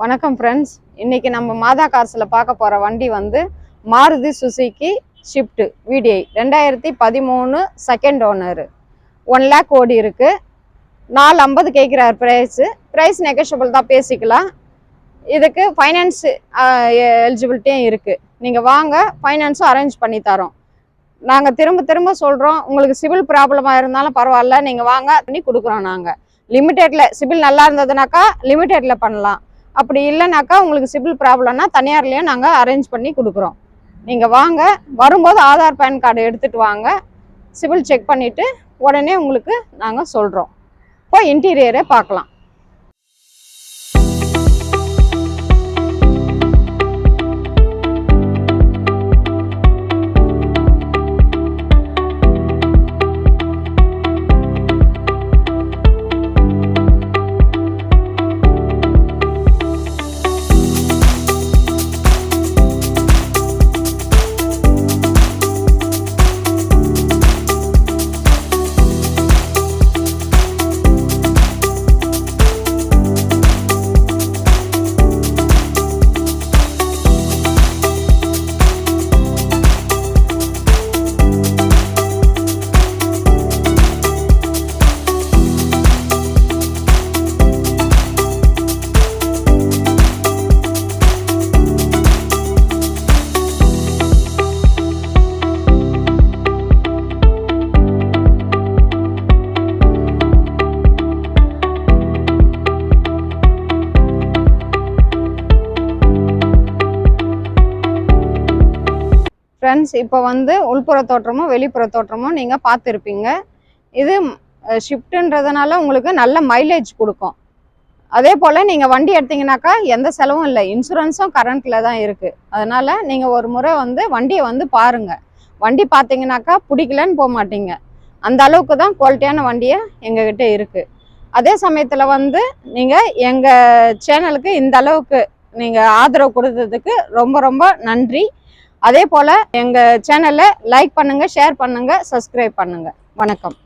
வணக்கம் ஃப்ரெண்ட்ஸ். இன்னைக்கு நம்ம மாதா கார்ஸில் பார்க்க போகிற வண்டி வந்து Maruti Suzuki shift VDI 2013 second owner. 1 lakh ஓடி இருக்கு. 450 கேட்குறாரு ப்ரைஸ் நெகோஷியபிள் தான், பேசிக்கலாம். இதுக்கு ஃபைனான்ஸ் எலிஜிபிலிட்டியும் இருக்குது. நீங்கள் வாங்க, ஃபைனான்ஸும் அரேஞ்ச் பண்ணி தரோம். நாங்கள் திரும்ப சொல்கிறோம், உங்களுக்கு சிவில் ப்ராப்ளமாக இருந்தாலும் பரவாயில்ல, நீங்கள் வாங்க பண்ணி கொடுக்குறோம். நாங்கள் லிமிட்டெடில் சிவில் நல்லா இருந்ததுனாக்கா லிமிட்டெடில் பண்ணலாம். அப்படி இல்லைனாக்கா உங்களுக்கு சிவில் ப்ராப்ளம்னா தனியார்லேயும் நாங்கள் அரேஞ்ச் பண்ணி கொடுக்குறோம். நீங்கள் வாங்க, வரும்போது ஆதார் பேன் கார்டு எடுத்துகிட்டு வாங்க. சிவில் செக் பண்ணிவிட்டு உடனே உங்களுக்கு நாங்கள் சொல்கிறோம். இப்போ இன்டீரியரே பார்க்கலாம். ஃப்ரெண்ட்ஸ், இப்போ வந்து உள்புற தோற்றமும் வெளிப்புற தோற்றமும் நீங்கள் பார்த்துருப்பீங்க. இது ஷிஃப்ட்டுன்றதுனால உங்களுக்கு நல்ல மைலேஜ் கொடுக்கும். அதே போல் நீங்கள் வண்டி எடுத்தீங்கன்னாக்கா எந்த செலவும் இல்லை, இன்சூரன்ஸும் கரண்ட்டில் தான் இருக்குது. அதனால் நீங்கள் ஒரு முறை வந்து வண்டியை வந்து பாருங்கள். வண்டி பார்த்தீங்கன்னாக்கா பிடிக்கலன்னு போக மாட்டீங்க. அந்த அளவுக்கு தான் குவாலிட்டியான வண்டியை எங்ககிட்ட இருக்குது. அதே சமயத்தில் வந்து நீங்கள் எங்கள் சேனலுக்கு இந்த அளவுக்கு நீங்கள் ஆதரவு கொடுத்ததுக்கு ரொம்ப நன்றி. அதே போல் எங்கள் சேனலை லைக் பண்ணுங்கள், ஷேர் பண்ணுங்கள், சப்ஸ்கிரைப் பண்ணுங்கள். வணக்கம்.